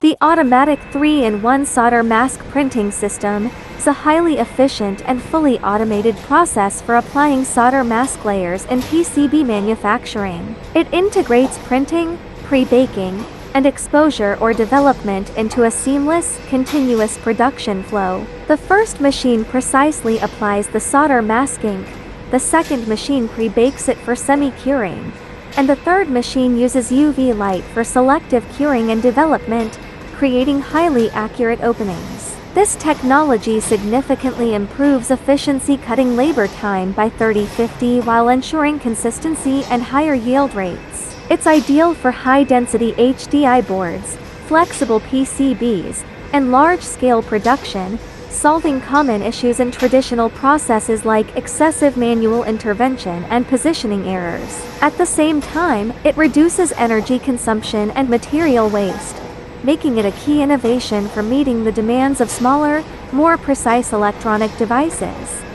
The automatic 3-in-1 solder mask printing system is a highly efficient and fully automated process for applying solder mask layers in PCB manufacturing. It integrates printing, pre-baking, and exposure or development into a seamless, continuous production flow. The first machine precisely applies the solder masking, the second machine pre-bakes it for semi-curing, and the third machine uses UV light for selective curing and development, creating highly accurate openings. This technology significantly improves efficiency, cutting labor time by 30-50 while ensuring consistency and higher yield rates. It's ideal for high-density HDI boards, flexible PCBs, and large-scale production, solving common issues in traditional processes like excessive manual intervention and positioning errors. At the same time, it reduces energy consumption and material waste, making it a key innovation for meeting the demands of smaller, more precise electronic devices.